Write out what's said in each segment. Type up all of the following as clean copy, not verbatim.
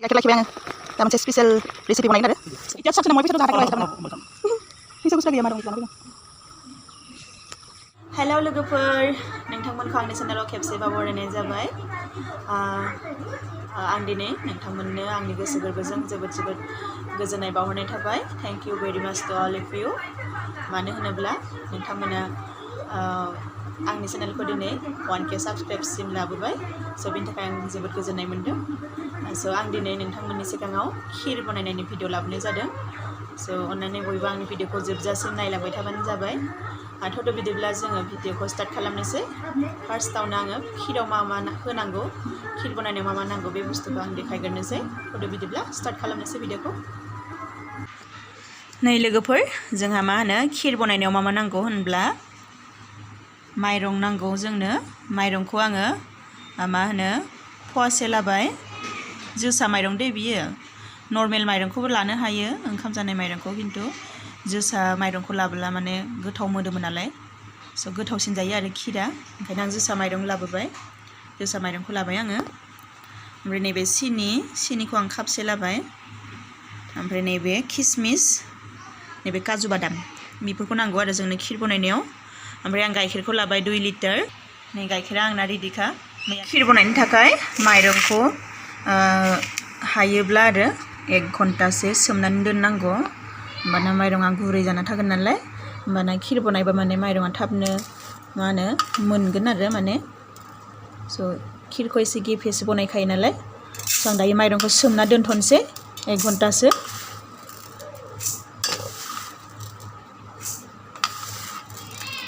Gaikir lagi banget. Kita moncet spesial resipi बनाइन आरो इटा साथि नमय बेसाद हाथा खालामबाय फैसा गुस्रा गैया मारो मोनलांबाय हेलौ लोगोफोर नोंथांमोनखौ आंनि चेनेलाव खेबसेबाव बरायनाय जाबाय आं दिनै नोंथांमोननो आंनि गोसो गोरबोजों जोबोद गोजोननाय बावहरनाय थाबाय thank you very much to all of you मानो होनोब्ला नोंथांमोना आंनि चेनेलखौ दिनै 1K साबस्क्राइबसिम लाबोबाय स' बेनि थाखाय आं जोबोद गोजोननाय मोनदों स' आं दिनै नोंथांमोननि सिगाङाव खिर बनायनायनि भिडिअ लाबोनाय जादों स' अन्नानै बयबो आंनि भिडिअखौ जोबजासिम नायलांबाय थाबानो जाबाय आरो बिदिब्ला जोङो भिडिअखौ स्टार्ट खालामनोसै फार्स्टआवनो आङो खिराव मा होनांगौ खिर बनायनायाव मा नांगौ बे बुस्थुखौ आं देखायग्रोनोसै बिदिब्ला स्टार्ट खालामनोसै भिडिअखौ नै लोगोफोर जोंहा मा होनो खिर बनायनायाव मा नांगौ होनब्ला माइरं नांगौ जोंनो माइरंखौ आङो मा होनो फवासे लाबाय जोसा माइरं दे बियो नर्मेल माइरंखौबो लानो हायो ओंखाम जानाय माइरंखौ खिन्थु जोसा माइरंखौ लाबोला माने गोथाव मोदोमो नालाय स' गोथावसिन जायो आरो खिरा ओंखायनो आं जोसा माइरं लाबोबाय जोसा माइरंखौ लाबाय आङो ओमफ्राय नैबे सिनिखौ आं कापसे लाबाय ओमफ्राय नैबे किसमिस नैबे काजु बादाम बेफोरखौ नांगौ आरो जोंनो खिर बनायनायाव ओमफ्राय आं गाइखेरखौ लाबाय 2 लिटार नै गाइखेरा आंना रेडिखा खिर बनायनो थाखाय माइरंखौ हायोब्ला आरो 1 घन्टासो सोमनानै दोननांगौ होमबाना माइरङा गुरै जाना थागोन नालाय होमबाना खिर बनायबा माने माइरङा थाबनो मा होनो मोनगोन आरो माने स' खिरखौ एसे गेफेसो बनायखायो नालाय स' आं दायो माइरंखौ सोमना दोनथ'नोसै 1 घन्टासो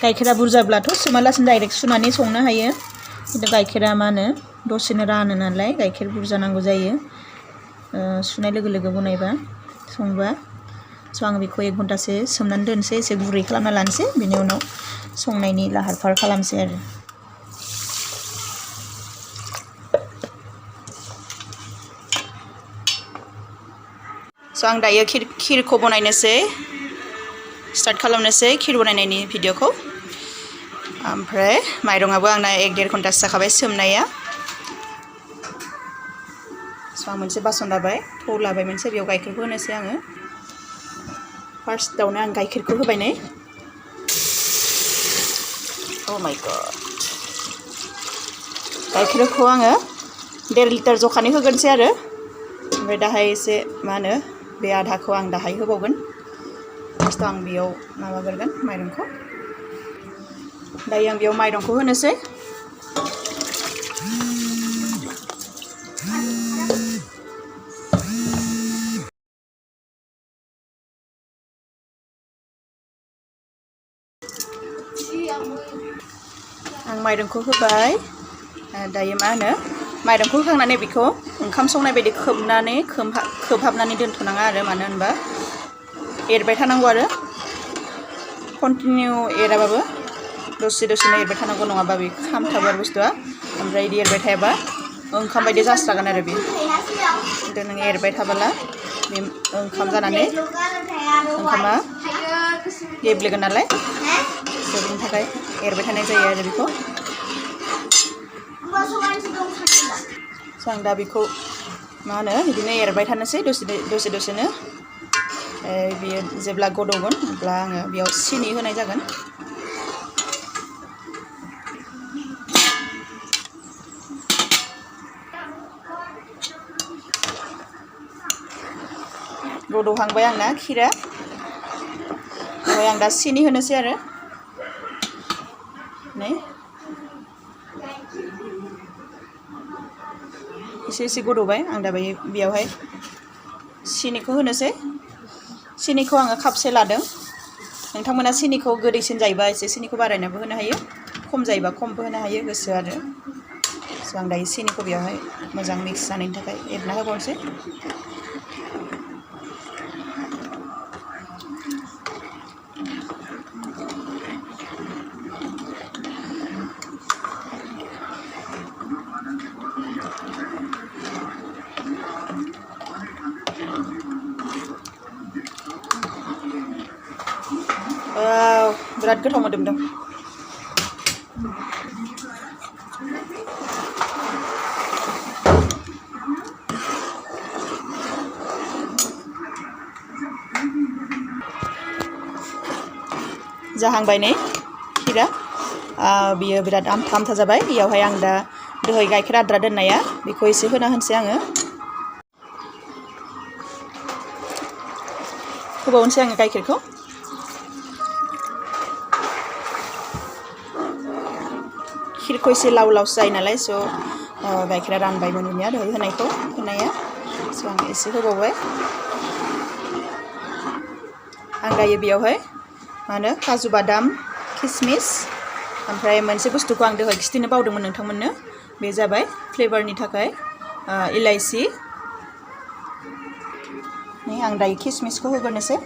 गाइखेरा बुरजाब्लाथ' सोमालासिनो डाइरेक्ट सुनानै संनो हायो खिन्थु गाइखेरा मा होनो दसेनो रानो नालाय गाइखेर बुरजा नांगौ जायो सुनाय लोगो लोगो बनायबा संबा स' आं बेखौ 1 घन्टासो सोमनानै दोनसै एसे गुरै खालामना लानोसै बिनि उनाव संनायनि लाहार फाहार खालामसै आरो स' आं दायो खिरखौ बनायनोसै स्टार्ट खालामनोसै खिर बनायनायनि भिडिअखौ ओमफ्राय माइरङाबो आंना 1-1.5 घन्टासो जाखाबाय सोमनाया स' आं मोनसे बासन लाबाय थौ लाबाय मोनसे बेयाव गाइखेरखौ होनोसै आङो फार्स्टआवनो आं गाइखेरखौ होबाय नै अ माय गड गाइखेरखौ आङो 1.5 लिटार जखानि होगोनसै आरो ओमफ्राय दाहाय एसे मा होनो बे आधाखौ आं दाहाय होबावगोन फार्स्टआव आं बेयाव माबागोरगोन माइरंखौ दायो आं बेयाव माइरंखौ होनोसै आं माइरंखौ होबाय दायो मा होनो माइरंखौ होखांनानै बेखौ ओंखाम संनाय बायदि खोबहाबनानै दोनथ'नाङा आरो मानो होनबा एरबाय थानांगौ आरो कन्टिनिउ एराबाबो दसेनो एरबाय थानांगौ नङाबा बे खामथाबो आरो बुस्थुआ ओमफ्राय बिदि एरबाय थायाबा ओंखाम बायदि जास्रागोन आरो बे खिन्थु नों एरबाय थाबोला बे ओंखाम जानानै ओंखामा गेब्लेगोन नालाय स' बेनि थाखाय एरबाय थानाय जायो आरो बेखौ स' आं दा बेखौ मा होनो बिदिनो एरबाय थानोसै दसेनो बियो जेब्ला गदौगोन अब्ला आङो बेयाव सिनि होनाय जागोन गदौहांबाय आंना खिरा ओमफ्राय आं दा सिनि होनोसै आरो नै एसे गदौबाय आं दा बेयावहाय सिनिखौ होनोसै सिनिखौ आङो कापसे लादों नोंथांमोना सिनिखौ गोदैसिन जायोबा एसे सिनिखौ बारायनाबो होनो हायो खम जायोबा खमबो होनो हायो गोसो आरो स' आं दायो सिनिखौ बेयावहाय मोजां मिक्स जानायनि थाखाय एरना होबावनोसै बिराद गोथाव मोदोमदों जाहांबाय नै खिरा बियो बिराद आमथा जाबाय बेयावहाय आं दा दहाय गाइखेर आद्रा दोननाया बेखौ एसे होना होनोसै आङो होबावनोसै आङो गाइखेरखौ खिरखौ एसे लाव लावसो जायो नालाय स' गाइखेरा रानबाय मोननिया दहाय होनाया स' आं एसे होबावबाय आं दायो बेयावहाय मा होनो काजु बादाम किसमिस ओमफ्राय मोनसे बुस्थुखौ आं दहाय खिथिनो बावदोंमोन नोंथांमोननो बे जाबाय फ्लेभारनि थाखाय इलाइसि नै आं दायो किसमिसखौ होग्रोनोसै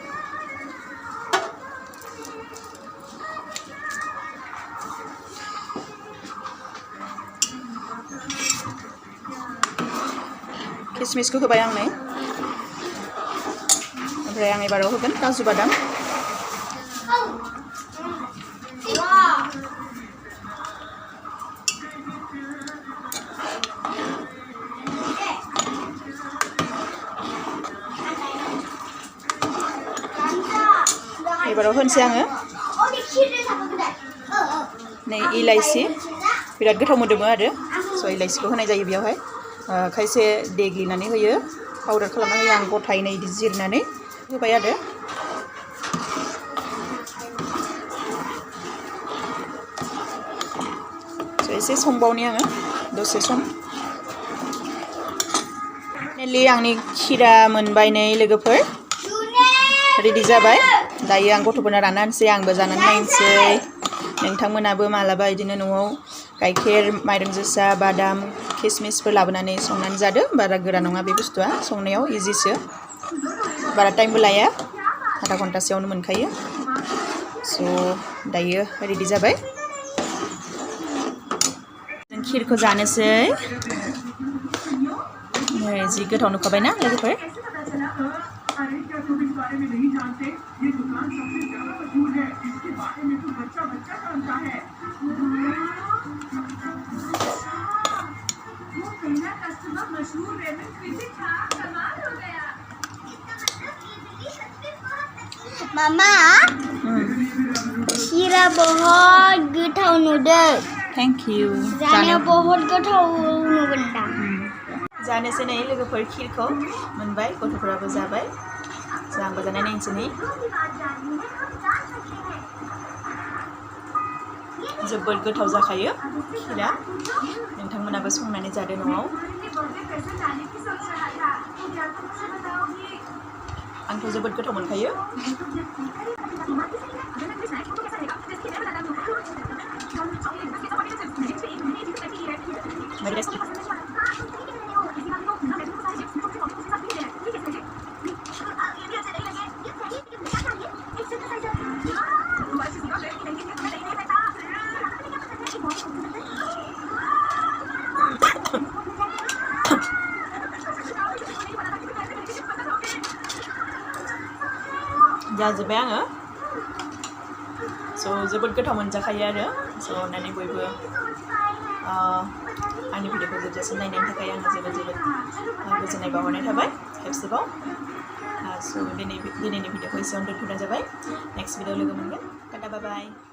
किसमिसखौ होबाय आं नै ओमफ्राय आं एबाराव होगोन काजु बादाम एबाराव होनोसै आङो नै इलाइसि बिराद गोथाव मोदोमो आरो स' इलाइसिखौ होनाय जायो बेयावहाय खायसे देग्लिनानै होयो पाउडार खालामना होयो आं गथायैनो इदि जिरनानै होबाय आरो स' एसे संबावनि आङो दसे सम फाइनालि आंनि खिरा मोनबाय नै लोगोफोर रेडि जाबाय दायो आं गथ'फोरनो रानना होनोसै आंबो जानानै नायनोसै नोंथांमोनाबो मालाबा बिदिनो न'आव गाइखेर माइरं जोसा बादाम किसमिसफोर लाबोनानै संनानै जादो बारा गोरा नङा बे बुस्थुआ संनायाव इजिसो बारा टाइमबो लाया आधा घन्टासोआवनो मोनखायो स' दायो रेडि जाबाय जों खिरखौ जानोसै जि गोथाव नुखाबायना लोगोफोर मामा खीरा बहुत गोथाव नुदों थैंक यू जानो बहुत गोथाव नुगोन दा जानोसै नै लोगोफोर खिरखौ मोनबाय गथ'फोराबो जाबाय आंबो जानाय नायनोसै नै जोबोद गोथाव जाखायो खिरा नोंथांमोनाबो संनानै जादो न'आव आंथ' जोबोद गोथाव मोनखायो जाजोब्बाय आङो स' जोबोद गोथाव मोनजाखायो आरो स' अननानै बयबो आंनि भिडिअखौ जोबजासिम नायनायनि थाखाय आङो जोबोद गोजोननाय बावहरनाय थाबाय खेबसेबाव स' दिनैनि भिडिअखौ एसेयावनो दोनथ'नाय जाबाय नेक्स्ट भिडिअ लोगो मोनगोन टाटा बाय बाय